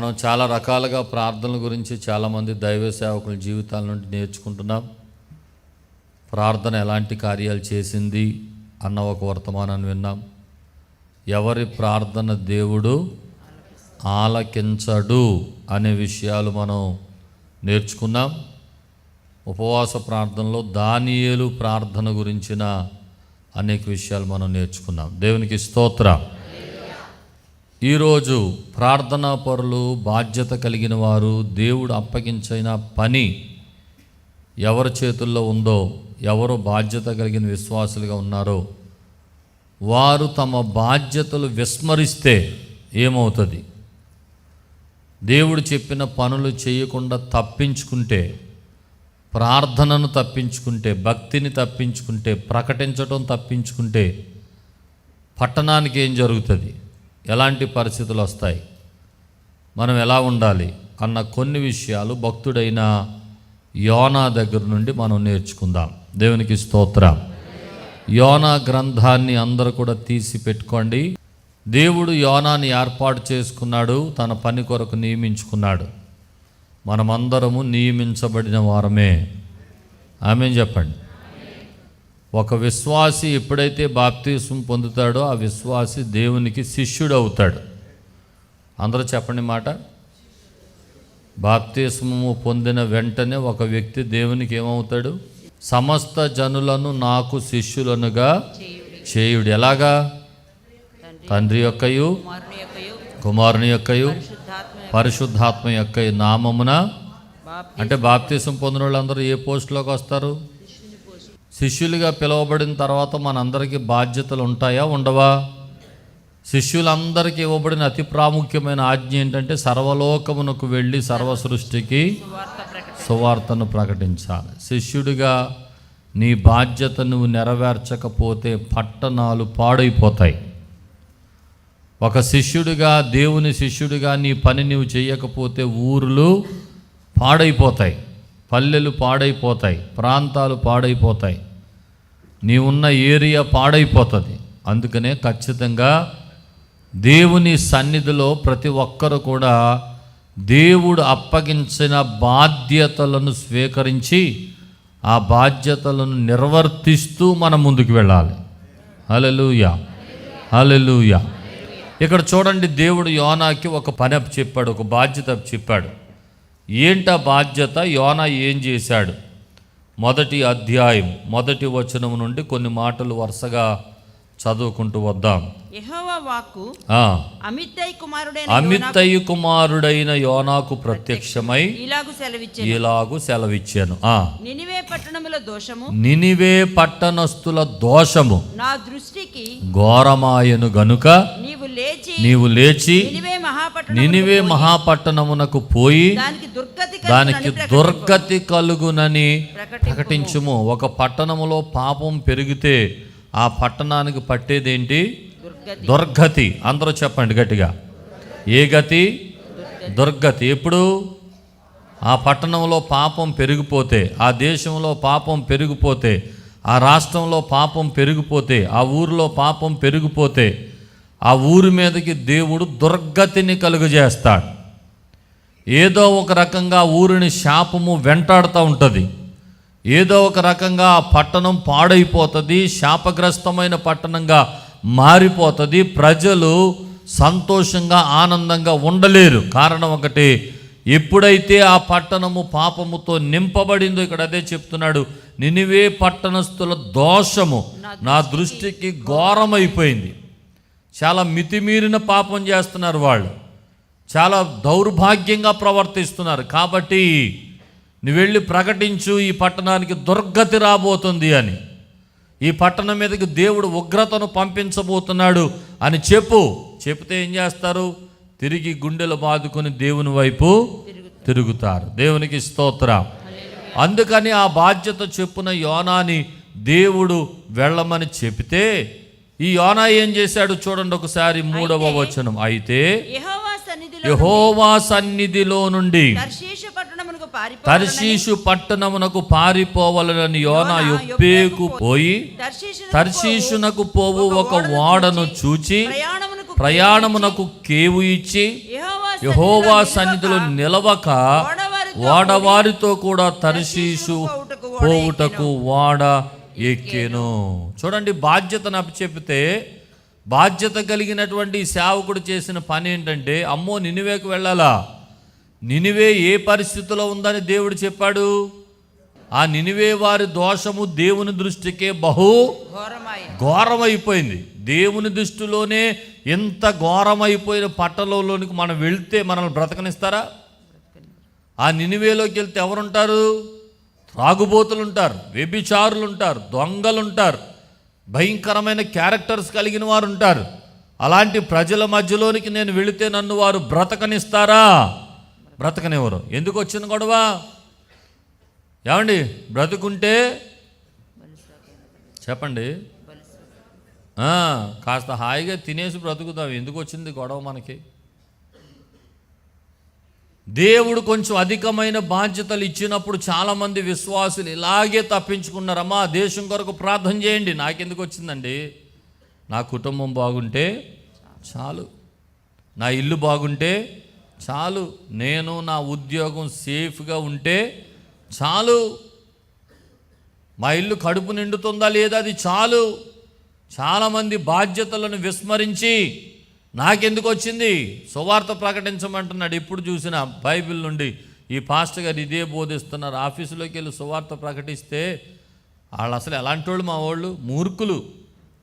మనం చాలా రకాలుగా ప్రార్థనల గురించి చాలామంది దైవ సేవకుల జీవితాల నుండి నేర్చుకుంటున్నాం. ప్రార్థన ఎలాంటి కార్యాలు చేసింది అన్న ఒక వర్తమానాన్ని విన్నాం. ఎవరి ప్రార్థన దేవుడు ఆలకించడు అనే విషయాలు మనం నేర్చుకున్నాం. ఉపవాస ప్రార్థనలో దానియేలు ప్రార్థన గురించిన అనేక విషయాలు మనం నేర్చుకున్నాం. దేవునికి స్తోత్రం. ఈరోజు ప్రార్థనా పరులు, బాధ్యత కలిగిన వారు, దేవుడు అప్పగించిన పని ఎవరి చేతుల్లో ఉందో, ఎవరు బాధ్యత కలిగిన విశ్వాసులుగా ఉన్నారో వారు తమ బాధ్యతలు విస్మరిస్తే ఏమవుతుంది? దేవుడు చెప్పిన పనులు చేయకుండా తప్పించుకుంటే, ప్రార్థనను తప్పించుకుంటే, భక్తిని తప్పించుకుంటే, ప్రకటించడం తప్పించుకుంటే పట్టణానికి ఏం జరుగుతుంది? ఎలాంటి పరిస్థితులు వస్తాయి? మనం ఎలా ఉండాలి అన్న కొన్ని విషయాలు భక్తుడైన యోనా దగ్గర నుండి మనం నేర్చుకుందాం. దేవునికి స్తోత్రం. యోనా గ్రంథాన్ని అందరూ కూడా తీసి పెట్టుకోండి. దేవుడు యోనాని ఏర్పాటు చేసుకున్నాడు, తన పని కొరకు నియమించుకున్నాడు. మనమందరము నియమించబడిన వారమే. ఆమేన్ చెప్పండి. ఒక విశ్వాసి ఎప్పుడైతే బాప్తిస్మం పొందుతాడో ఆ విశ్వాసి దేవునికి శిష్యుడు అవుతాడు. అందరూ చెప్పండి మాట. బాప్తిస్మము పొందిన వెంటనే ఒక వ్యక్తి దేవునికి ఏమవుతాడు? సమస్త జనులను నాకు శిష్యులనుగా చేయుడు. ఎలాగా? తండ్రి యొక్కయు, కుమారుని యొక్కయు, పరిశుద్ధాత్మ యొక్క నామమున. అంటే బాప్తిస్మం పొందిన వాళ్ళందరూ ఏ పోస్టులోకి వస్తారు? శిష్యులుగా పిలువబడిన తర్వాత మనందరికీ బాధ్యతలు ఉంటాయా, ఉండవా? శిష్యులందరికీ ఇవ్వబడిన అతి ప్రాముఖ్యమైన ఆజ్ఞ ఏంటంటే సర్వలోకమునకు వెళ్ళి సర్వ సృష్టికి సువార్తను ప్రకటించాలి. శిష్యుడిగా నీ బాధ్యత నువ్వు నెరవేర్చకపోతే పట్టణాలు పాడైపోతాయి. ఒక శిష్యుడిగా, దేవుని శిష్యుడిగా నీ పని నువ్వు చేయకపోతే ఊర్లు పాడైపోతాయి, పల్లెలు పాడైపోతాయి, ప్రాంతాలు పాడైపోతాయి, నీ ఉన్న ఏరియా పాడైపోతుంది. అందుకనే ఖచ్చితంగా దేవుని సన్నిధిలో ప్రతి ఒక్కరు కూడా దేవుడు అప్పగించిన బాధ్యతలను స్వీకరించి ఆ బాధ్యతలను నిర్వర్తిస్తూ మనం ముందుకు వెళ్ళాలి. హల్లెలూయా, హల్లెలూయా. ఇక్కడ చూడండి, దేవుడు యోనాకి ఒక పని చెప్పాడు, ఒక బాధ్యత చెప్పాడు. ఏంటా బాధ్యత? యోనా ఏం చేశాడు? మొదటి అధ్యాయం 1వ వచనం నుండి కొన్ని మాటలు వరుసగా చదువుకుంటూ వద్దాం. యెహోవా వాక్కు అమిత్తయి కుమారుడైన యోనాకు ప్రత్యక్షమై ఇలాగు సెలవిచ్చాను. నినివే పట్టణస్థుల దోషము దృష్టికి ఘోరమాయను గనుక నీవు లేచి నినివే మహాపట్టణమునకు పోయి దానికి దుర్గతి కలుగునని ప్రకటించుము. ఒక పట్టణములో పాపం పెరిగితే ఆ పట్టణానికి పట్టేదేంటి? దుర్గతి. అందరూ చెప్పండి గట్టిగా. ఏ గతి? దుర్గతి. ఎప్పుడు? ఆ పట్టణంలో పాపం పెరిగిపోతే, ఆ దేశంలో పాపం పెరిగిపోతే, ఆ రాష్ట్రంలో పాపం పెరిగిపోతే, ఆ ఊరిలో పాపం పెరిగిపోతే ఆ ఊరి మీదకి దేవుడు దుర్గతిని కలుగజేస్తాడు. ఏదో ఒక రకంగా ఊరిని శాపము వెంటాడుతూ ఉంటుంది. ఏదో ఒక రకంగా ఆ పట్టణం పాడైపోతుంది, శాపగ్రస్తమైన పట్టణంగా మారిపోతుంది. ప్రజలు సంతోషంగా, ఆనందంగా ఉండలేరు. కారణం ఒకటి, ఎప్పుడైతే ఆ పట్టణము పాపముతో నింపబడిందో, ఇక్కడ అదే చెప్తున్నాడు, నినివే పట్టణస్థుల దోషము నా దృష్టికి ఘోరమైపోయింది. చాలా మితిమీరిన పాపం చేస్తున్నారు వాళ్ళు, చాలా దౌర్భాగ్యంగా ప్రవర్తిస్తున్నారు. కాబట్టి నువ్వు వెళ్ళి ప్రకటించు, ఈ పట్టణానికి దుర్గతి రాబోతుంది అని, ఈ పట్టణం మీదకి దేవుడు ఉగ్రతను పంపించబోతున్నాడు అని చెప్తే ఏం చేస్తారు? తిరిగి గుండెలు బాదుకొని దేవుని వైపు తిరుగుతారు. దేవునికి స్తోత్రం. అందుకని ఆ బాధ్యత చెప్పున యోనాని దేవుడు వెళ్ళమని చెప్తే ఈ యోనా ఏం చేశాడు చూడండి ఒకసారి. 3వ వచనం. అయితే యెహోవా సన్నిధిలో నుండి తర్షీషు పట్టణమునకు పారిపోవాలని యోనా యొప్పేకు పోయి తర్షీషునకు పోవు ఒక ఓడను చూచి ప్రయాణమునకు కేవు ఇచ్చి యెహోవా సన్నిధిలో నిలవక ఓడవారితో కూడా తర్షీషు పోవుటకు ఓడ ఎక్కెను. చూడండి, బాధ్యతను అప్పచెప్పితే బాధ్యత కలిగినటువంటి సేవకుడు చేసిన పని ఏంటంటే, అమ్మో నినివేకు వెళ్ళాలా, నినివే ఏ పరిస్థితిలో ఉందని దేవుడు చెప్పాడు. ఆ నినివే వారి దోషము దేవుని దృష్టికే బహు ఘోరమైపోయింది. దేవుని దృష్టిలోనే ఎంత ఘోరమైపోయిన పట్టణంలోనికి మనం వెళ్తే మనల్ని బ్రతకనిస్తారా? ఆ నినివేలోకి వెళ్తే ఎవరుంటారు? త్రాగుబోతులు ఉంటారు, వ్యభిచారులు ఉంటారు, దొంగలు ఉంటారు, భయంకరమైన క్యారెక్టర్స్ కలిగిన వారు ఉంటారు. అలాంటి ప్రజల మధ్యలోనికి నేను వెళితే నన్ను వారు బ్రతకనిస్తారా? బ్రతకనివ్వరు. ఎందుకు వచ్చిన గొడవ? ఏమండి, బ్రతుకుంటే చెప్పండి, కాస్త హాయిగా తినేసి బ్రతుకుతాం. ఎందుకు వచ్చింది గొడవ మనకి? దేవుడు కొంచెం అధికమైన బాధ్యతలు ఇచ్చినప్పుడు చాలామంది విశ్వాసులు ఇలాగే తప్పించుకున్నారమ్మా, దేశం కొరకు ప్రార్థన చేయండి. నాకెందుకు వచ్చిందండి? నా కుటుంబం బాగుంటే చాలు, నా ఇల్లు బాగుంటే చాలు, నేను నా ఉద్యోగం సేఫ్గా ఉంటే చాలు, మా ఇల్లు కడుపు నిండుతుందా లేదా అది చాలు. చాలామంది బాధ్యతలను విస్మరించి నాకెందుకు వచ్చింది, సువార్త ప్రకటించమంటున్నాడు. ఇప్పుడు చూసిన బైబిల్ నుండి ఈ పాస్టర్ గారు ఇదే బోధిస్తున్నారు. ఆఫీసులోకి వెళ్ళి సువార్త ప్రకటిస్తే వాళ్ళు అసలు ఎలాంటి వాళ్ళు? మా వాళ్ళు మూర్ఖులు,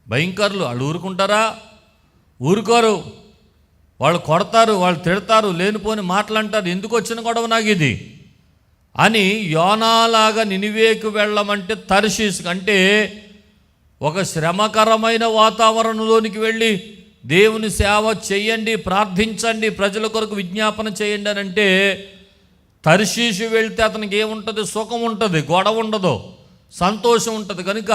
భయంకరులు. వాళ్ళు ఊరుకుంటారా? ఊరుకోరు. వాళ్ళు కొడతారు, వాళ్ళు తిడతారు, లేనిపోని మాటలంటారు. ఎందుకు వచ్చిన గొడవ నాకు ఇది అని యోనాలాగా నినివేకు వెళ్ళమంటే తర్షీషు అంటే ఒక శ్రమకరమైన వాతావరణంలోనికి వెళ్ళి దేవుని సేవ చేయండి, ప్రార్థించండి, ప్రజల కొరకు విజ్ఞాపన చేయండి అని అంటే, తర్షీషు వెళ్తే అతనికి ఏముంటుంది? సుఖం ఉంటుంది, గొడవ ఉండదు, సంతోషం ఉంటుంది. కనుక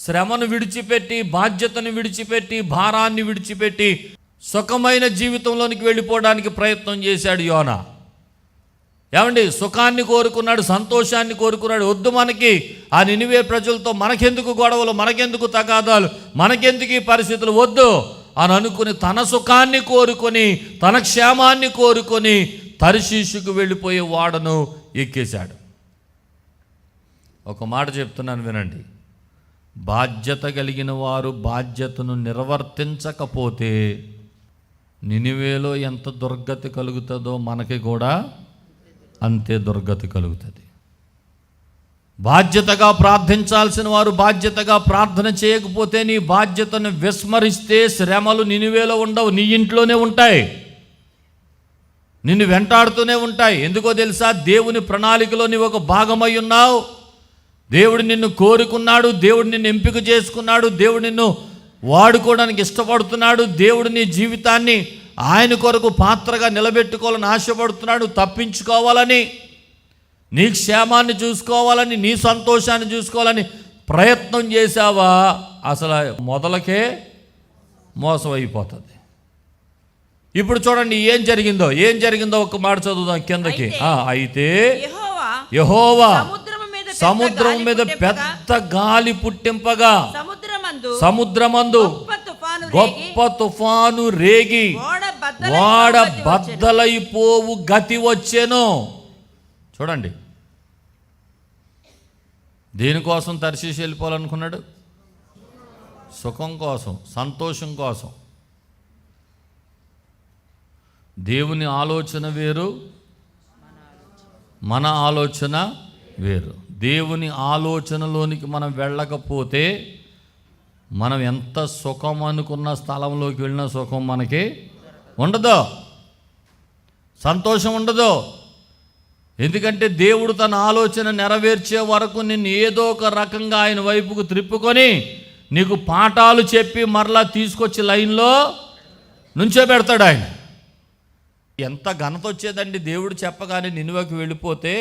శ్రమను విడిచిపెట్టి, బాధ్యతను విడిచిపెట్టి, భారాన్ని విడిచిపెట్టి సుఖమైన జీవితంలోనికి వెళ్ళిపోవడానికి ప్రయత్నం చేశాడు యోనా. ఏమండి, సుఖాన్ని కోరుకున్నాడు, సంతోషాన్ని కోరుకున్నాడు. వద్దు మనకి ఆ నినివే ప్రజలతో, మనకెందుకు గొడవలు, మనకెందుకు తగాదాలు, మనకెందుకు ఈ పరిస్థితులు వద్దు అని అనుకుని తన సుఖాన్ని కోరుకొని, తన క్షేమాన్ని కోరుకొని తర్షీషుకు వెళ్ళిపోయే వాడను ఎక్కేశాడు. ఒక మాట చెప్తున్నాను వినండి, బాధ్యత కలిగిన వారు బాధ్యతను నిర్వర్తించకపోతే నినివేలో ఎంత దుర్గతి కలుగుతుందో మనకి కూడా అంతే దుర్గతి కలుగుతుంది. బాధ్యతగా ప్రార్థించాల్సిన వారు బాధ్యతగా ప్రార్థన చేయకపోతే, నీ బాధ్యతను విస్మరిస్తే శ్రమలు నినివేలో ఉండవు, నీ ఇంట్లోనే ఉంటాయి, నిన్ను వెంటాడుతూనే ఉంటాయి. ఎందుకో తెలుసా? దేవుని ప్రణాళికలో నీవు ఒక భాగమై ఉన్నావు. దేవుడు నిన్ను కోరుకున్నాడు, దేవుడు నిన్ను ఎంపిక చేసుకున్నాడు, దేవుడు నిన్ను వాడుకోవడానికి ఇష్టపడుతున్నాడు. దేవుడు నీ జీవితాన్ని ఆయన కొరకు పాత్రగా నిలబెట్టుకోవాలని ఆశపడుతున్నాడు. తప్పించుకోవాలని, నీ క్షేమాన్ని చూసుకోవాలని, నీ సంతోషాన్ని చూసుకోవాలని ప్రయత్నం చేశావా, అసలు మొదలకే మోసం అయిపోతుంది. ఇప్పుడు చూడండి ఏం జరిగిందో ఒక మాట చదువుదాం కిందకి. అయితే యెహోవా సముద్రం మీద పెద్ద గాలి పుట్టింపగా సముద్రమందు గొప్ప తుఫాను రేగి ఓడ బద్దలైపోవు గతి వచ్చెను. చూడండి, దేనికోసం తర్షీషు వెళ్ళిపోవాలనుకున్నాడు? సుఖం కోసం, సంతోషం కోసం. దేవుని ఆలోచన వేరు, మన ఆలోచన వేరు. దేవుని ఆలోచనలోనికి మనం వెళ్ళకపోతే మనం ఎంత సుఖం అనుకున్న స్థలంలోకి వెళ్ళిన సుఖం మనకి ఉండదు, సంతోషం ఉండదు. ఎందుకంటే దేవుడు తన ఆలోచన నెరవేర్చే వరకు నిన్ను ఏదో ఒక రకంగా ఆయన వైపుకు త్రిప్పుకొని నీకు పాఠాలు చెప్పి మరలా తీసుకొచ్చి లైన్లో నుంచోబెడతాడు ఆయన. ఎంత ఘనత వచ్చేదండి దేవుడు చెప్పగానే నినివేకు వెళ్ళిపోతే,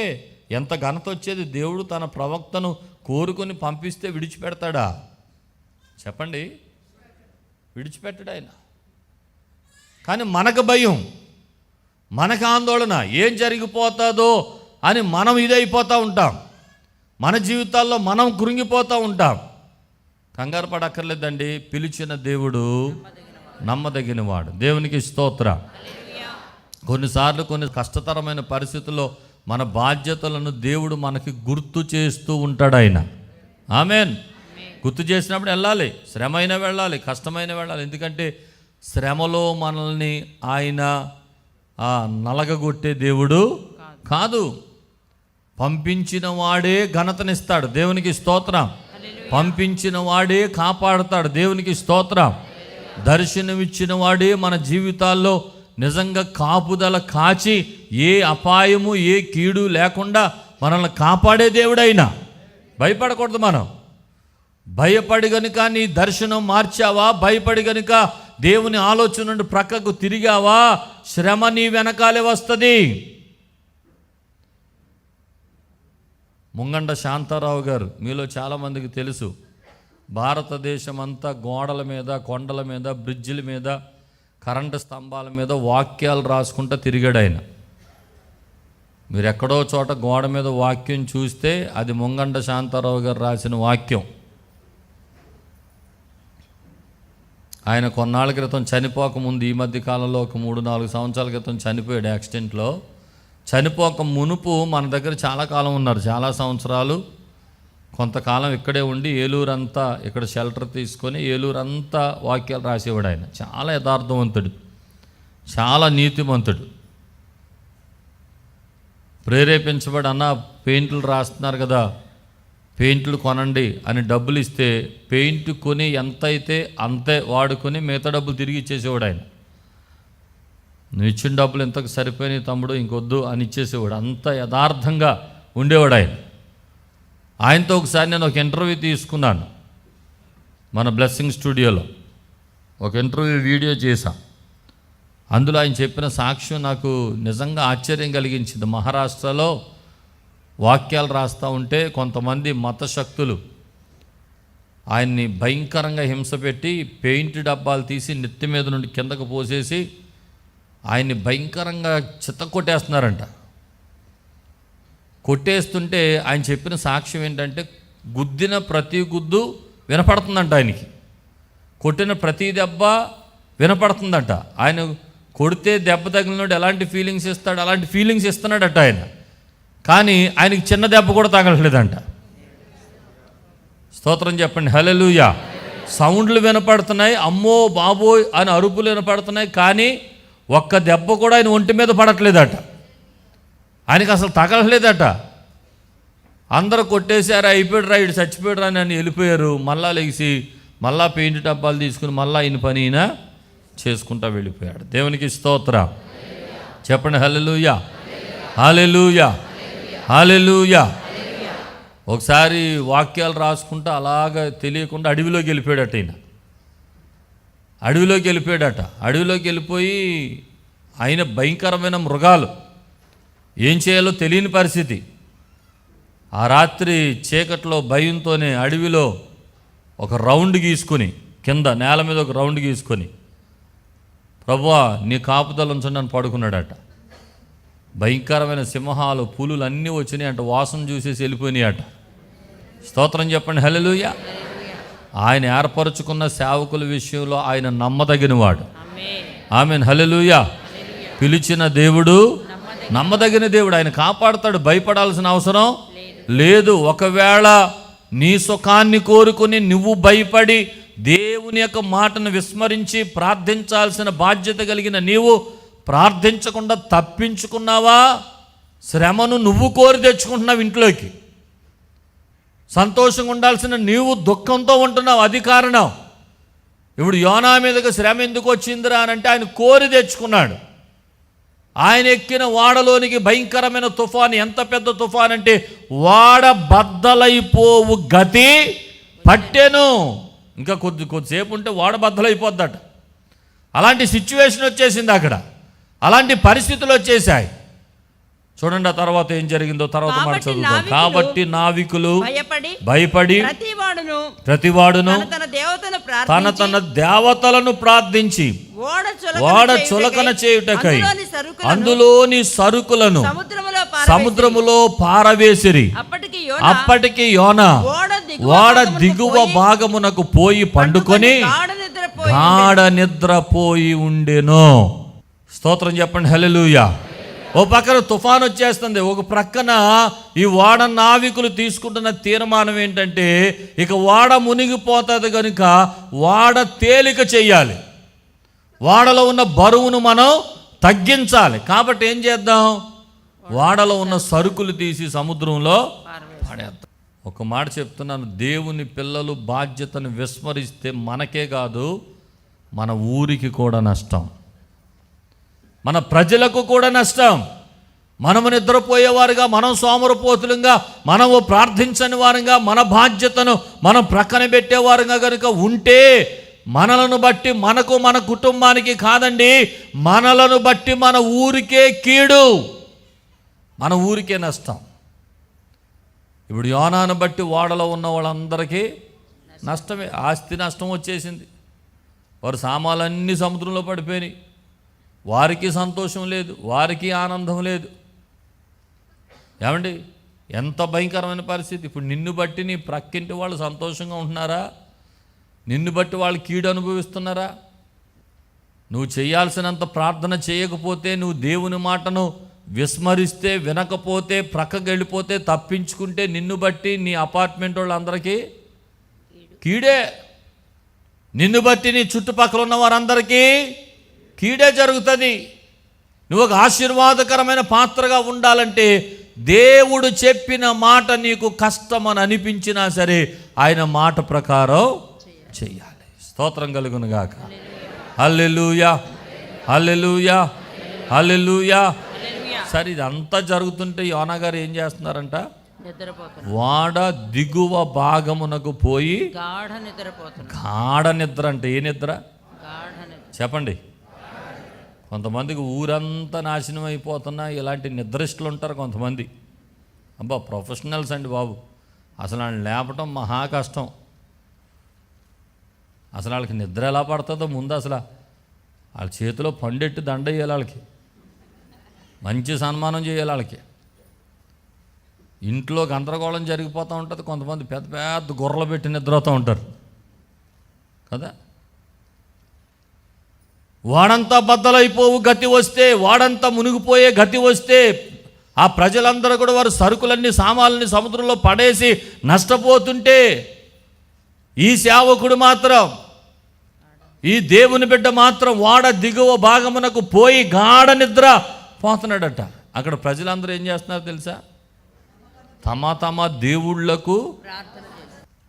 ఎంత ఘనత వచ్చేది. దేవుడు తన ప్రవక్తను కోరుకొని పంపిస్తే విడిచిపెడతాడా? చెప్పండి, విడిచిపెట్టడు ఆయన. కానీ మనకు భయం, మనకు ఆందోళన, ఏం జరిగిపోతుందో అని మనం ఇదైపోతూ ఉంటాం. మన జీవితాల్లో మనం కృంగిపోతూ ఉంటాం. కంగారు పడక్కర్లేదండి, పిలిచిన దేవుడు నమ్మదగినవాడు. దేవునికి స్తోత్రం. కొన్నిసార్లు కొన్ని కష్టతరమైన పరిస్థితుల్లో మన బాధ్యతలను దేవుడు మనకి గుర్తు చేస్తూ ఉంటాడు ఆయన. ఆమేన్. గుర్తు చేసినప్పుడు వెళ్ళాలి, శ్రమ అయినా వెళ్ళాలి, కష్టమైన వెళ్ళాలి. ఎందుకంటే శ్రమలో మనల్ని ఆయన నలగగొట్టే దేవుడు కాదు. పంపించిన వాడే ఘనతనిస్తాడు, దేవునికి స్తోత్రం. పంపించిన వాడే కాపాడుతాడు, దేవునికి స్తోత్రం. దర్శనమిచ్చిన వాడే మన జీవితాల్లో నిజంగా కాపుదల కాచి ఏ అపాయము ఏ కీడు లేకుండా మనల్ని కాపాడే దేవుడైనా. భయపడకూడదు మనం. భయపడి గనుక నీ దర్శనం మార్చావా, భయపడి గనుక దేవుని ఆలోచన నుండి ప్రక్కకు తిరిగావా, శ్రమ నీ వెనకాలే వస్తుంది. ముంగండ శాంతారావు గారు మీలో చాలామందికి తెలుసు. భారతదేశం అంతా గోడల మీద, కొండల మీద, బ్రిడ్జిల మీద, కరెంటు స్తంభాల మీద వాక్యాలు రాసుకుంటూ తిరిగాడు ఆయన. మీరు ఎక్కడో చోట గోడ మీద వాక్యం చూస్తే అది ముంగండ శాంతారావు గారు రాసిన వాక్యం. ఆయన కొన్నాళ్ళ క్రితం చనిపోకముందు, ఈ మధ్య కాలంలో ఒక 3-4 సంవత్సరాల క్రితం చనిపోయాడు యాక్సిడెంట్లో. చనిపోక మునుపు మన దగ్గర చాలా కాలం ఉన్నారు, చాలా సంవత్సరాలు. కొంతకాలం ఇక్కడే ఉండి ఏలూరంతా ఇక్కడ షెల్టర్ తీసుకొని ఏలూరంతా వాక్యాలు రాసేవాడు ఆయన. చాలా యథార్థవంతుడు, చాలా నీతిమంతుడు. ప్రేరేపించబడి అన్న పెయింట్లు రాస్తున్నారు కదా, పెయింట్లు కొనండి అని డబ్బులు ఇస్తే పెయింట్ కొని ఎంత అయితే అంతే వాడుకొని మిగతా డబ్బులు తిరిగి ఇచ్చేసేవాడు ఆయన. నువ్వు ఇచ్చిన డబ్బులు ఇంతకు సరిపోయినాయి తమ్ముడు, ఇంకొద్దు అని ఇచ్చేసేవాడు. అంత యథార్థంగా ఉండేవాడు ఆయన. ఆయనతో ఒకసారి నేను ఒక ఇంటర్వ్యూ తీసుకున్నాను మన బ్లెస్సింగ్ స్టూడియోలో. ఒక ఇంటర్వ్యూ వీడియో చేశాం. అందులో ఆయన చెప్పిన సాక్ష్యం నాకు నిజంగా ఆశ్చర్యం కలిగించింది. మహారాష్ట్రలో వాక్యాలు రాస్తూ ఉంటే కొంతమంది మత శక్తులు ఆయన్ని భయంకరంగా హింస పెట్టి పెయింట్ డబ్బాలు తీసి నెత్తి మీద నుండి కిందకు పోసేసి ఆయన్ని భయంకరంగా చిత్తకొట్టేస్తున్నారంట. కొట్టేస్తుంటే ఆయన చెప్పిన సాక్ష్యం ఏంటంటే గుద్దిన ప్రతి గుద్దు వినపడుతుందంట ఆయనకి, కొట్టిన ప్రతి దెబ్బ వినపడుతుందంట. ఆయన కొడితే దెబ్బ తగిలినోడు ఎలాంటి ఫీలింగ్స్ ఇస్తాడు అలాంటి ఫీలింగ్స్ ఇస్తున్నాడట ఆయన. కానీ ఆయనకి చిన్న దెబ్బ కూడా తగలట్లేదంట. స్తోత్రం చెప్పండి, హల్లెలూయా. సౌండ్లు వినపడుతున్నాయి, అమ్మో బాబోయ్ అని అరుపులు వినపడుతున్నాయి, కానీ ఒక్క దెబ్బ కూడా ఆయన ఒంటి మీద పడట్లేదట. ఆయనకి అసలు తగలట్లేదట. అందరూ కొట్టేశారు, అయిపోయాడు రా, ఇటు చచ్చిపోయాడు రా అని వెళ్ళిపోయారు. మళ్ళా లెగిసి మళ్ళా పెయింట్ డబ్బాలు తీసుకుని మళ్ళా ఈయన పని ఈయన చేసుకుంటా వెళ్ళిపోయాడు. దేవునికి స్తోత్రం చెప్పండి, హల్లెలూయా, హల్లెలూయా, హల్లెలూయా. ఒకసారి వాక్యాలు రాసుకుంటూ అలాగ తెలియకుండా అడవిలోకి వెళ్ళిపోయాడట ఈయన. అడవిలోకి వెళ్ళిపోయాడట. అడవిలోకి వెళ్ళిపోయి ఆయన భయంకరమైన మృగాలు, ఏం చేయాలో తెలియని పరిస్థితి. ఆ రాత్రి చీకట్లో భయంతోనే అడవిలో ఒక రౌండ్ గీసుకొని, కింద నేల మీద ఒక రౌండ్ గీసుకొని, ప్రభువా నీ కాపుదల ఉంచండి అని పడుకున్నాడట. భయంకరమైన సింహాలు పులులు అన్నీ వచ్చినాయి అంట, వాసన చూసేసి వెళ్ళిపోయినాయి అట. స్తోత్రం చెప్పండి, హల్లెలూయా. ఆయన ఏర్పరచుకున్న సేవకుల విషయంలో ఆయన నమ్మదగినవాడు. ఆమేన్, హల్లెలూయా. పిలిచిన దేవుడు నమ్మదగిన దేవుడు, ఆయన కాపాడుతాడు. భయపడాల్సిన అవసరం లేదు. ఒకవేళ నీ సుఖాన్ని కోరుకుని నువ్వు భయపడి దేవుని యొక్క మాటను విస్మరించి ప్రార్థించాల్సిన బాధ్యత కలిగిన నీవు ప్రార్థించకుండా తప్పించుకున్నావా, శ్రమను నువ్వు కోరి తెచ్చుకుంటున్నావు ఇంట్లోకి. సంతోషంగా ఉండాల్సిన నీవు దుఃఖంతో ఉంటున్నావు, అది కారణం. ఇప్పుడు యోనా మీదకి శ్రమ ఎందుకు వచ్చిందిరా అని అంటే ఆయన కోరి తెచ్చుకున్నాడు. ఆయన ఎక్కిన వాడలోనికి భయంకరమైన తుఫాను, ఎంత పెద్ద తుఫాన్ అంటే వాడ బద్దలైపోవు గతి పట్టెను. ఇంకా కొద్దిసేపు ఉంటే వాడ బద్దలైపోద్దట. అలాంటి సిచ్యువేషన్ వచ్చేసింది అక్కడ, అలాంటి పరిస్థితులు వచ్చేసాయి. చూడండి ఆ తర్వాత ఏం జరిగిందో తర్వాత మాట చదువుతాం. కాబట్టి నావికులు భయపడి ప్రతివాడును తన దేవతలను ప్రార్థించి ఓడ చులకన చేయుటకై అందులోని సరుకులను సముద్రములో పారవేసిరి. అప్పటికి యోనా ఓడ దిగువ భాగమునకు పోయి పండుకొని గాఢ నిద్రపోయి ఉండెను. స్తోత్రం చెప్పండి, హల్లెలూయా. ఓ పక్కన తుఫాను వచ్చేస్తుంది, ఒక ప్రక్కన ఈ ఓడ నావికులు తీసుకుంటున్న తీర్మానం ఏంటంటే ఇక ఓడ మునిగిపోతుంది కనుక ఓడ తేలిక చెయ్యాలి, ఓడలో ఉన్న బరువును మనం తగ్గించాలి. కాబట్టి ఏం చేద్దాం, ఓడలో ఉన్న సరుకులు తీసి సముద్రంలో పడేద్దాం. ఒక మాట చెప్తున్నాను, దేవుని పిల్లలు బాధ్యతను విస్మరిస్తే మనకే కాదు మన ఊరికి కూడా నష్టం, మన ప్రజలకు కూడా నష్టం. మనము నిద్రపోయేవారుగా, మనం సోమరపోతులుగా, మనము ప్రార్థించని వారుగా, మన బాధ్యతను మనం ప్రక్కన పెట్టేవారుగా కనుక ఉంటే మనలను బట్టి మనకు, మన కుటుంబానికి కాదండి, మనలను బట్టి మన ఊరికే కీడు, మన ఊరికే నష్టం. ఇప్పుడు యోనాను బట్టి ఓడలో ఉన్న వాళ్ళందరికీ నష్టమే, ఆస్తి నష్టం వచ్చేసింది. వారు సామాన్లన్నీ సముద్రంలో పడిపోయినాయి. వారికి సంతోషం లేదు, వారికి ఆనందం లేదు. ఏమండి, ఎంత భయంకరమైన పరిస్థితి. ఇప్పుడు నిన్ను బట్టి నీ ప్రక్కింటి వాళ్ళు సంతోషంగా ఉంటున్నారా? నిన్ను బట్టి వాళ్ళు కీడు అనుభవిస్తున్నారా? నువ్వు చేయాల్సినంత ప్రార్థన చేయకపోతే, నువ్వు దేవుని మాటను విస్మరిస్తే, వినకపోతే, ప్రక్కకి వెళ్ళిపోతే, తప్పించుకుంటే నిన్ను బట్టి నీ అపార్ట్మెంట్ వాళ్ళందరికీ కీడే. నిన్ను బట్టి నీ చుట్టుపక్కల ఉన్న వారందరికీ కీడే జరుగుతుంది. నువ్వు ఒక ఆశీర్వాదకరమైన పాత్రగా ఉండాలంటే దేవుడు చెప్పిన మాట నీకు కష్టమని అనిపించినా సరే ఆయన మాట ప్రకారం చెయ్యాలి. స్తోత్రం కలుగునుగాక. హల్లెలూయా, హల్లెలూయా, హల్లెలూయా. సరే, ఇదంతా జరుగుతుంటే యోనా గారు ఏం చేస్తున్నారంట, వాడ దిగువ భాగమునకు పోయి గాఢ నిద్ర. అంటే ఏ నిద్ర చెప్పండి? కొంతమందికి ఊరంతా నాశనం అయిపోతున్నా ఇలాంటి నిద్రిష్టులు ఉంటారు కొంతమంది. అబ్బా, ప్రొఫెషనల్స్ అండి బాబు, అసలు వాళ్ళని లేపటం మహా కష్టం. అసలు వాళ్ళకి నిద్ర ఎలా పడుతుందో ముందు అసలు వాళ్ళ చేతిలో పండెట్టి దండ వేయాలి, వాళ్ళకి మంచి సన్మానం చేయాలి. వాళ్ళకి ఇంట్లో గందరగోళం జరిగిపోతూ ఉంటుంది. కొంతమంది పెద్ద పెద్ద గొర్రెలు పెట్టి నిద్రపోతూ ఉంటారు కదా. వాడంతా బద్దలైపోవు గతి వస్తే, వాడంతా మునిగిపోయే గతి వస్తే, ఆ ప్రజలందరూ కూడా వారు సరుకులన్నీ సామాన్లని సముద్రంలో పడేసి నష్టపోతుంటే, ఈ సేవకుడు మాత్రం, ఈ దేవుని బిడ్డ మాత్రం వాడ దిగువ భాగమునకు పోయి గాఢ నిద్ర పోతున్నాడట. అక్కడ ప్రజలందరూ ఏం చేస్తున్నారు తెలుసా? తమ దేవుళ్లకు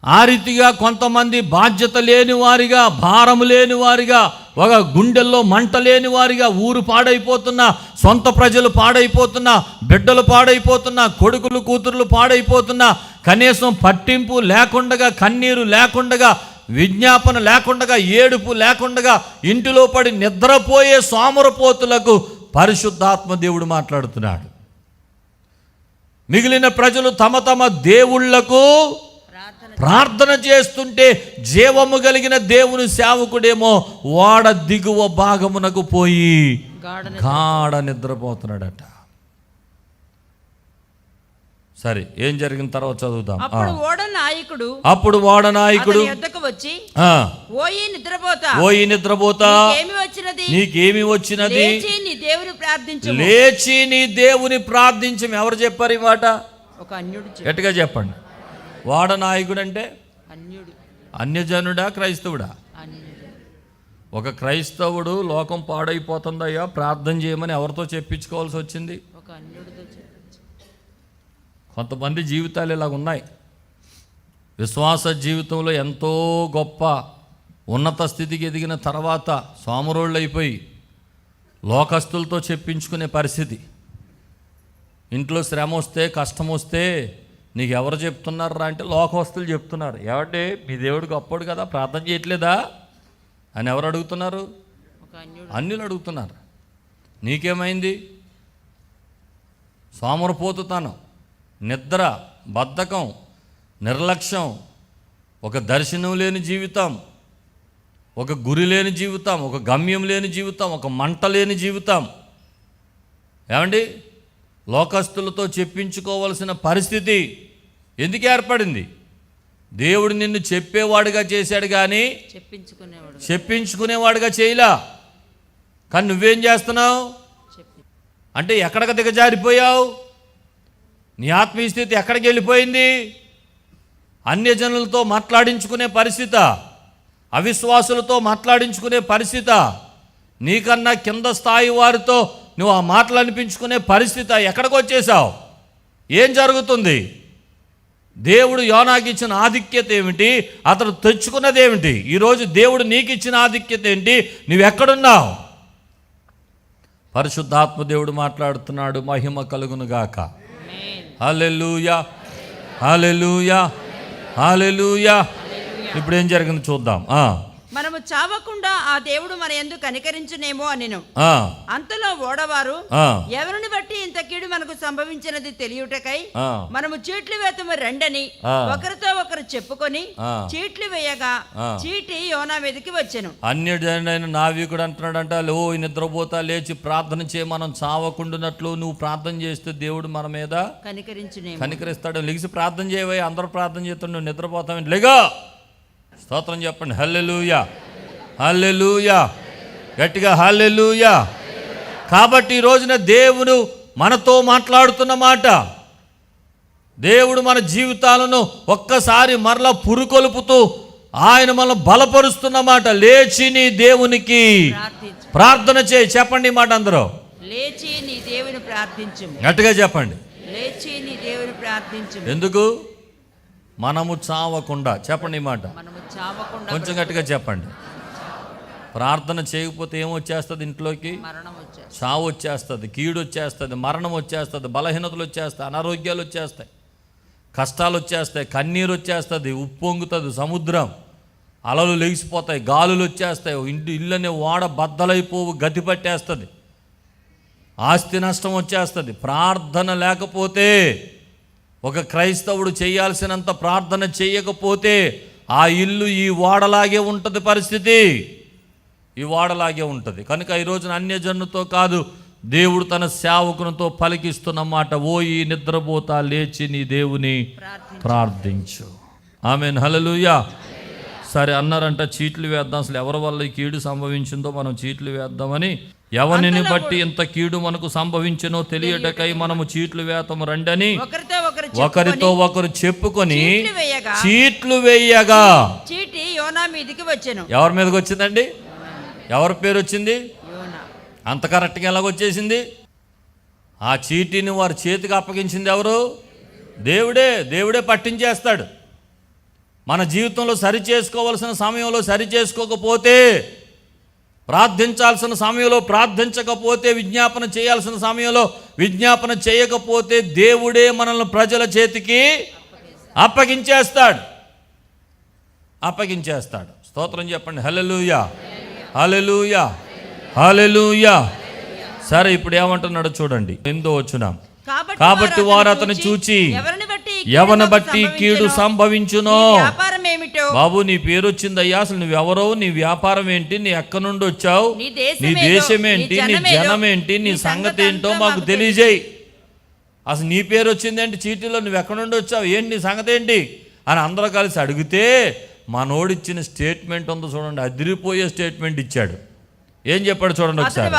ఆ రీతిగా కొంతమంది బాధ్యత లేని వారిగా, భారము లేని వారిగా, ఒక గుండెల్లో మంట లేని వారిగా, ఊరు పాడైపోతున్నా, సొంత ప్రజలు పాడైపోతున్నా, బిడ్డలు పాడైపోతున్నా, కొడుకులు కూతుర్లు పాడైపోతున్నా, కనీసం పట్టింపు లేకుండగా, కన్నీరు లేకుండగా, విజ్ఞాపన లేకుండగా, ఏడుపు లేకుండగా ఇంటిలో పడి నిద్రపోయే సోమరపోతులకు పరిశుద్ధాత్మ దేవుడు మాట్లాడుతున్నాడు. మిగిలిన ప్రజలు తమ దేవుళ్లకు ప్రార్థన చేస్తుంటే, జీవము కలిగిన దేవుని సేవకుడేమో ఓడ దిగువ భాగమునకు పోయి గాఢ నిద్రపోతున్నాడట. సరే, ఏం జరిగిన తర్వాత చదువుతాం. అప్పుడు ఓడ నాయకుడు ఓయి నిద్రపోతా, నీకేమి వచ్చినది? లేచి నీ దేవుని ప్రార్థించి. ఎవరు చెప్పారు ఈ మాట? గట్టిగా చెప్పండి. వాడ నాయకుడు అంటే అన్యజనుడా, క్రైస్తవుడా? ఒక క్రైస్తవుడు లోకం పాడైపోతుందయ్యా ప్రార్థన చేయమని ఎవరితో చెప్పించుకోవాల్సి వచ్చింది? కొంతమంది జీవితాలు ఇలా ఉన్నాయి. విశ్వాస జీవితంలో ఎంతో గొప్ప ఉన్నత స్థితికి ఎదిగిన తర్వాత సోమరోళ్ళు అయిపోయి లోకస్తులతో చెప్పించుకునే పరిస్థితి. ఇంట్లో శ్రమ వస్తే, కష్టం వస్తే నీకు ఎవరు చెప్తున్నారా అంటే లోకస్తులు చెప్తున్నారు. ఏమంటే మీ దేవుడు గొప్పడు కదా, ప్రార్థన చేయట్లేదా అని ఎవరు అడుగుతున్నారు? అన్యులు అడుగుతున్నారు. నీకేమైంది? సోమరపోతుతాను, నిద్ర, బద్ధకం, నిర్లక్ష్యం, ఒక దర్శనం లేని జీవితం, ఒక గురి లేని జీవితం, ఒక గమ్యం లేని జీవితం, ఒక మంట లేని జీవితం. ఏమండి, లోకస్తులతో చెప్పించుకోవాల్సిన పరిస్థితి ఎందుకు ఏర్పడింది? దేవుడు నిన్ను చెప్పేవాడుగా చేశాడు కానీ చెప్పించుకునేవాడుగా చేయలా. కానీ నువ్వేం చేస్తున్నావు అంటే ఎక్కడికి దిగజారిపోయావు? నీ ఆత్మీయ స్థితి ఎక్కడికి వెళ్ళిపోయింది? అన్యజనులతో మాట్లాడించుకునే పరిస్థితి, అవిశ్వాసులతో మాట్లాడించుకునే పరిస్థితి, నీకన్నా కింద స్థాయి వారితో నువ్వు ఆ మాటలు అనిపించుకునే పరిస్థితి, ఎక్కడికి వచ్చేసావు? ఏం జరుగుతుంది? దేవుడు యోనాకి ఇచ్చిన ఆధిక్యత ఏమిటి? అతడు తెచ్చుకున్నది ఏమిటి? ఈరోజు దేవుడు నీకు ఇచ్చిన ఆధిక్యత ఏంటి? నువ్వెక్కడున్నావు? పరిశుద్ధాత్మ దేవుడు మాట్లాడుతున్నాడు. మహిమ కలుగును గాక. హల్లెలూయా, హల్లెలూయా, హల్లెలూయా. ఇప్పుడు ఏం జరిగింది చూద్దాం. మనము చావకుండా ఆ దేవుడు మన యందు కనికరించునేమో అనెను. అంతలో ఓడవారు, ఎవరిని బట్టి ఇంత కీడు మనకు సంభవించినది తెలియుటకై మనము చీట్లు వేతము రండని ఒకరితో ఒకరు చెప్పుకొని చీట్లు వేయగా చీటి యోనా మీదకి వచ్చెను. అన్యుడైన నావికుడు అంటున్నాడంట, లో నిద్రపోతా లేచి ప్రార్థన చేయ, మనం చావకుండానట్లు నువ్వు ప్రార్థన చేస్తే దేవుడు మన మీద కనికరిస్తాడు. లెగిసి ప్రార్థన చేయవై, అందరూ ప్రార్థన చేస్తాడు, నువ్వు నిద్రపోతావు. లేగా స్తోత్రం చెప్పండి. హల్లెలూయా, హల్లెలూయా, గట్టిగా హల్లెలూయా. కాబట్టి ఈ రోజున దేవుడు మనతో మాట్లాడుతున్న మాట, దేవుడు మన జీవితాలను ఒక్కసారి మరలా పురుకొలుపుతూ ఆయన మనల్ని బలపరుస్తున్న మాట. లేచి నీ దేవునికి ప్రార్థన చేయి. చెప్పండి ఈ మాట అందరూ. లేచి నీ దేవుని ప్రార్థించు. గట్టిగా చెప్పండి. లేచి నీ దేవుని ప్రార్థించు. ఎందుకు? మనము చావకుండా. చెప్పండి ఈ మాట కొంచెం గట్టిగా చెప్పండి. ప్రార్థన చేయకపోతే ఏమొచ్చేస్తుంది? ఇంట్లోకి చావు వచ్చేస్తుంది, కీడు వచ్చేస్తుంది, మరణం వచ్చేస్తుంది, బలహీనతలు వచ్చేస్తాయి, అనారోగ్యాలు వచ్చేస్తాయి, కష్టాలు వచ్చేస్తాయి, కన్నీరు వచ్చేస్తుంది, ఉప్పొంగుతుంది సముద్రం, అలలు లెగిసిపోతాయి, గాలులు వచ్చేస్తాయి, ఇళ్ళనే ఓడ బద్దలైపోవు, గతి పట్టేస్తుంది, ఆస్తి నష్టం వచ్చేస్తుంది. ప్రార్థన లేకపోతే, ఒక క్రైస్తవుడు చేయాల్సినంత ప్రార్థన చేయకపోతే ఆ ఇల్లు ఈ ఓడలాగే ఉంటుంది. పరిస్థితి ఈ ఓడలాగే ఉంటుంది. కనుక ఈ రోజున అన్యజనులతో కాదు, దేవుడు తన సేవకునితో పలికిస్తున్న మాట, ఓ ఈ నిద్రపోతా లేచి నీ దేవుని ప్రార్థించు. ఆమేన్, హల్లెలూయా. సరే అన్నారంట, చీట్లు వేద్దాం. అసలు ఎవరి వల్ల ఈ కీడు సంభవించిందో మనం చీట్లు వేద్దామని, ఎవరిని బట్టి ఇంత కీడు మనకు సంభవించినో తెలియటకై మనము చీట్లు వేతము రండని ఒకరితో ఒకరు చెప్పుకొని చీట్లు వేయగా చీటి యోనా మీదకి వచ్చెను. ఎవరి మీదకి వచ్చిందండి? ఎవరి పేరు వచ్చింది? అంత కరెక్ట్గా ఎలాగొచ్చేసింది? ఆ చీటీని వారి చేతికి అప్పగించింది ఎవరు? దేవుడే. దేవుడే పట్టించేస్తాడు. మన జీవితంలో సరి చేసుకోవాల్సిన సమయంలో సరి చేసుకోకపోతే, ప్రార్థించాల్సిన సమయంలో ప్రార్థించకపోతే, విజ్ఞాపన చేయాల్సిన సమయంలో విజ్ఞాపన చేయకపోతే దేవుడే మనల్ని ప్రజల చేతికి అప్పగించేస్తాడు. స్తోత్రం చెప్పండి. హల్లెలూయా, హల్లెలూయా, హల్లెలూయా. సరే ఇప్పుడు ఏమంటున్నాడో చూడండి. 8వ వచనం. కాబట్టి వారు అతను చూచి ఎవరిని బట్టి కీడు సంభవించునో. బాబు నీ పేరు వచ్చిందయ్యా, అసలు నువ్వెవరో, నీ వ్యాపారం ఏంటి, నీ ఎక్కడి నుండి వచ్చావు, నీ దేశం ఏంటి, నీ జనం ఏంటి, నీ సంగతి ఏంటో మాకు తెలియజేయి. అసలు నీ పేరు వచ్చిందేంటి చీటీలో, నువ్వు ఎక్కడి నుండి వచ్చావు, ఏంటి నీ సంగతి ఏంటి అని అందరూ కలిసి అడిగితే మనోడిచ్చిన స్టేట్మెంట్ ఉందో చూడండి, అదిరిపోయే స్టేట్మెంట్ ఇచ్చాడు. ఏం చెప్పాడు చూడండి ఒకసారి.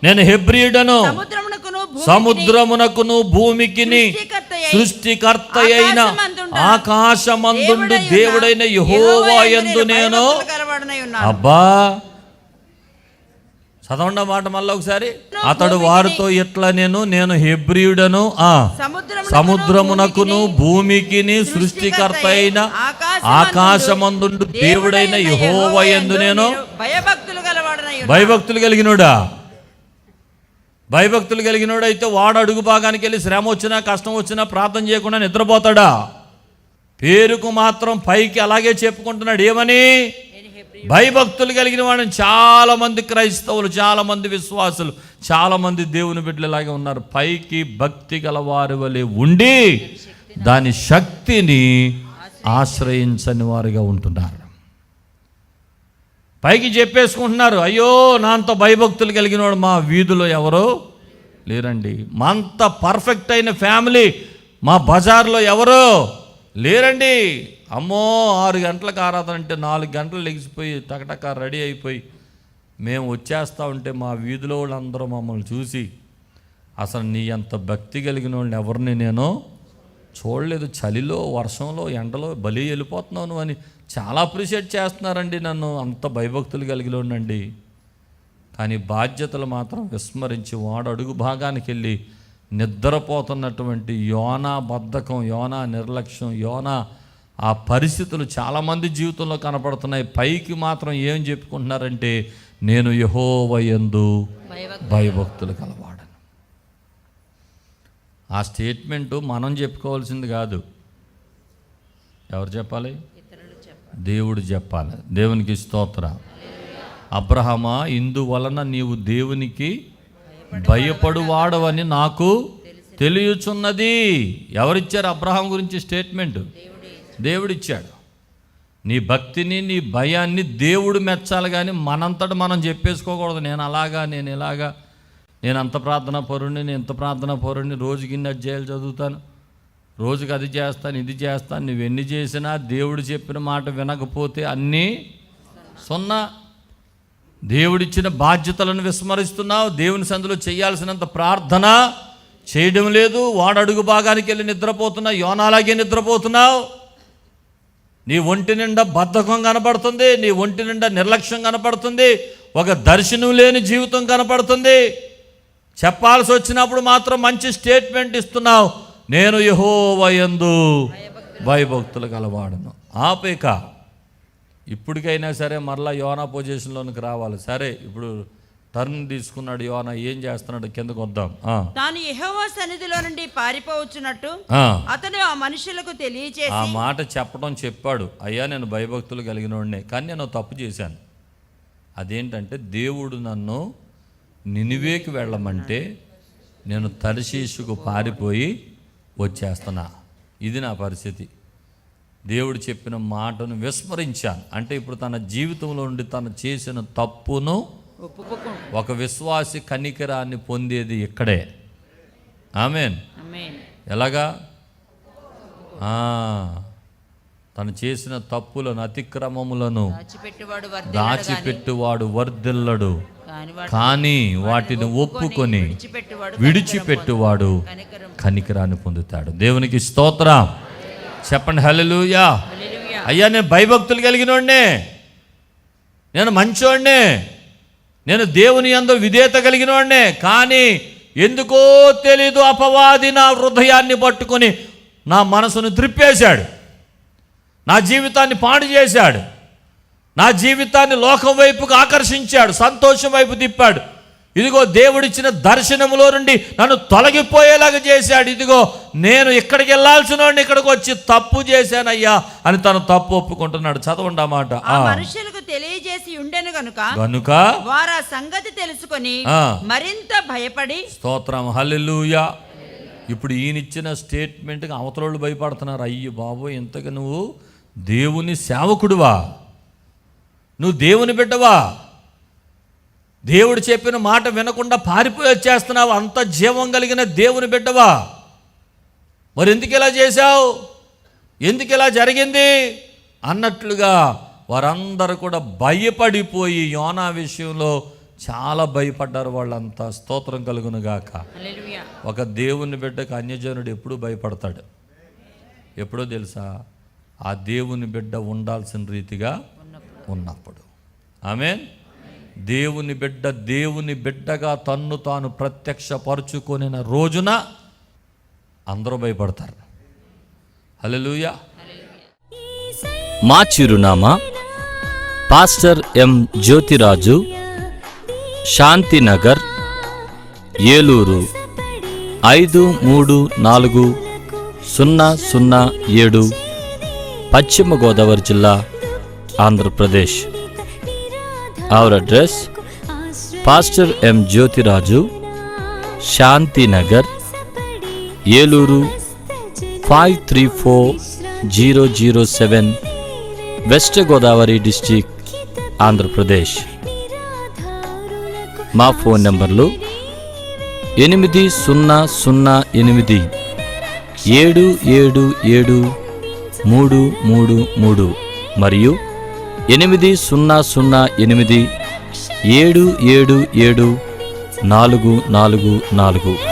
నేను హెబ్రీయుడను, సముద్రమునకును భూమికిని సృష్టికర్త అయిన ఆకాశమందుండు దేవుడైన యెహోవా యందు నేను. అబ్బా చదవండి మాట మళ్ళీ ఒకసారి. అతడు వారితో ఇట్లా నేను హెబ్రీయుడను, సముద్రమునకును భూమికిని సృష్టికర్త అయిన ఆకాశమందుండు దేవుడైన యెహోవా యందు నేను. భయభక్తులు కలిగినోడా? భయభక్తులు కలిగినోడైతే వాడు అడుగు భాగానికి వెళ్ళి శ్రమ వచ్చినా కష్టం వచ్చినా ప్రార్థన చేయకుండా నిద్రపోతాడా? పేరుకు మాత్రం పైకి అలాగే చెప్పుకుంటున్నాడు. ఏమని? భయభక్తులు కలిగిన వాడిని. చాలామంది క్రైస్తవులు, చాలామంది విశ్వాసులు, చాలామంది దేవుని బిడ్డలాగే ఉన్నారు. పైకి భక్తి గల వారి వలె ఉండి దాని శక్తిని ఆశ్రయించని వారిగా ఉంటున్నారు. పైకి చెప్పేసుకుంటున్నారు, అయ్యో నా అంత భయభక్తులు కలిగిన వాడు మా వీధిలో ఎవరో లేరండి, మా అంత పర్ఫెక్ట్ అయిన ఫ్యామిలీ మా బజార్లో ఎవరో లేరండి. అమ్మో 6 గంటలకు ఆరాధన అంటే 4 గంటలు లెగిసిపోయి టకటక రెడీ అయిపోయి మేము వచ్చేస్తూ ఉంటే మా వీధిలో వాళ్ళందరూ మమ్మల్ని చూసి అసలు నీ అంత భక్తి కలిగిన వాళ్ళని ఎవరిని నేను చూడలేదు, చలిలో వర్షంలో ఎండలో బలి వెళ్ళిపోతున్నావు నువ్వు అని చాలా అప్రిషియేట్ చేస్తున్నారండి నన్ను, అంత భయభక్తులు కలిగి ఉండండి. కానీ బాధ్యతలు మాత్రం విస్మరించి వాడు అడుగు భాగానికి వెళ్ళి నిద్రపోతున్నటువంటి యోనా బద్ధకం, యోనా నిర్లక్ష్యం, యోనా ఆ పరిస్థితులు చాలామంది జీవితంలో కనపడుతున్నాయి. పైకి మాత్రం ఏం చెప్పుకుంటున్నారంటే నేను యెహోవా యందు భయభక్తులు కలవాడను. ఆ స్టేట్మెంటు మనం చెప్పుకోవాల్సింది కాదు. ఎవరు చెప్పాలి? దేవుడు చెప్పాలి. దేవునికి స్తోత్రం. అబ్రహమా, ఇందువలన నీవు దేవునికి భయపడువాడవని నాకు తెలియచున్నది. ఎవరిచ్చారు అబ్రహాం గురించి స్టేట్మెంట్? దేవుడిచ్చాడు. నీ భక్తిని, నీ భయాన్ని దేవుడు మెచ్చాలి, కానీ మనంతట మనం చెప్పేసుకోకూడదు. నేను అలాగా, నేను ఇలాగా, నేను అంత ప్రార్థనా పరుణ్ణి, నేను ఇంత ప్రార్థనా పరుణ్ణి, రోజుకి ఇన్ని అధ్యాయాలు చదువుతాను, రోజుకి అది చేస్తాను, ఇది చేస్తాను. నువ్వెన్ని చేసినా దేవుడు చెప్పిన మాట వినకపోతే అన్నీ సున్నా. దేవుడిచ్చిన బాధ్యతలను విస్మరిస్తున్నావు. దేవుని సందులో చేయాల్సినంత ప్రార్థన చేయడం లేదు. వాడు అడుగు భాగానికి వెళ్ళి నిద్రపోతున్నావు. యోనాలాగే నిద్రపోతున్నావు. నీ ఒంటి నిండా బద్ధకం కనపడుతుంది, నీ ఒంటి నిండా నిర్లక్ష్యం కనపడుతుంది, ఒక దర్శనం లేని జీవితం కనపడుతుంది. చెప్పాల్సి వచ్చినప్పుడు మాత్రం మంచి స్టేట్మెంట్ ఇస్తున్నావు, నేను యెహోవా యందు భయభక్తులు కలవాడను. ఆపేక ఇప్పటికైనా సరే మరలా యోనా పొజిషన్లోనికి రావాలి. సరే, ఇప్పుడు టర్న్ తీసుకున్నాడు యోనా, ఏం చేస్తున్నాడు? కిందకు వద్దాం. తాను యెహోవా సన్నిధిలో నుండి పారిపోవచ్చున్నట్టు అతను ఆ మనుషులకు తెలియచేసి, ఆ మాట చెప్పాడు, అయ్యా నేను భయభక్తులు కలిగిన వాడినే, కానీ నేను తప్పు చేశాను. అదేంటంటే దేవుడు నన్ను నినివేకి వెళ్ళమంటే నేను తర్షీషుకు పారిపోయి వచ్చేస్తున్నా. ఇది నా పరిస్థితి. దేవుడు చెప్పిన మాటను విస్మరించాను. అంటే ఇప్పుడు తన జీవితంలో నుండి తను చేసిన తప్పును ఒక విశ్వాసి కనికరాన్ని పొందేది ఇక్కడే. ఆమేన్. ఎలాగా? తను చేసిన తప్పులను, అతిక్రమములను దాచిపెట్టువాడు వర్ధిల్లడు, కానీ వాటిని ఒప్పుకొని విడిచిపెట్టువాడు కనికరాన్ని పొందుతాడు. దేవునికి స్తోత్రం. చెప్పండి హల్లెలూయా. అయ్యా నేను భయభక్తులు కలిగినోడ్నే, నేను మంచోడ్నే, నేను దేవుని యందు విధేయత కలిగినోడ్నే, కానీ ఎందుకో తెలీదు అపవాది నా హృదయాన్ని పట్టుకొని నా మనసును త్రిప్పేశాడు, నా జీవితాన్ని పాడు చేశాడు, నా జీవితాన్ని లోకం వైపుకు ఆకర్షించాడు, సంతోషం వైపు తిప్పాడు. ఇదిగో దేవుడిచ్చిన దర్శనములో నుండి నన్ను తొలగిపోయేలాగా చేశాడు. ఇదిగో నేను ఇక్కడికి వెళ్ళాల్సిన వాడిని ఇక్కడికి వచ్చి తప్పు చేశానయ్యా అని తను తప్పు ఒప్పుకుంటున్నాడు. చదవండి ఆ మాట. మనుషులకు తెలియజేసి ఉండెను గనుక వారు ఆ సంగతి తెలుసుకొని మరింత భయపడి. స్తోత్రం హల్లెలూయా. ఇప్పుడు ఈయనిచ్చిన స్టేట్మెంట్కి అవతలోళ్ళు భయపడుతున్నారు. అయ్యో బాబోయ్, ఇంతగా నువ్వు దేవుని సేవకుడువా, నువ్వు దేవుని బిడ్డవా, దేవుడు చెప్పిన మాట వినకుండా పారిపోయి వచ్చేస్తున్నావు, అంత జీవం కలిగిన దేవుని బిడ్డవా, మరి ఎందుకు ఇలా చేశావు, ఎందుకు ఇలా జరిగింది అన్నట్లుగా వారందరూ కూడా భయపడిపోయి యోనా విషయంలో చాలా భయపడ్డారు వాళ్ళంతా. స్తోత్రం కలుగును గాక. ఒక దేవుని బిడ్డకు అన్యజనుడు ఎప్పుడు భయపడతాడు? ఎప్పుడో తెలుసా? ఆ దేవుని బిడ్డ ఉండాల్సిన రీతిగా ఉన్నప్పుడు. ఆమేన్. దేవుని బిడ్డ దేవుని బిడ్డగా తన్ను తాను ప్రత్యక్షపరుచుకొనిన రోజున అందరూ భయపడతారు. హల్లెలూయా. మా చిరునామా పాస్టర్ ఎం జ్యోతిరాజు, శాంతినగర్, ఏలూరు 534007, పశ్చిమ గోదావరి జిల్లా, Andhra Pradesh. Our address: Pastor M. Jyotiraju, Shantinagar, Yeluru 534007, West Godavari District, Andhra Pradesh. మా ఫోన్ నంబర్లు 8008777333 మరియు 8008 7774444.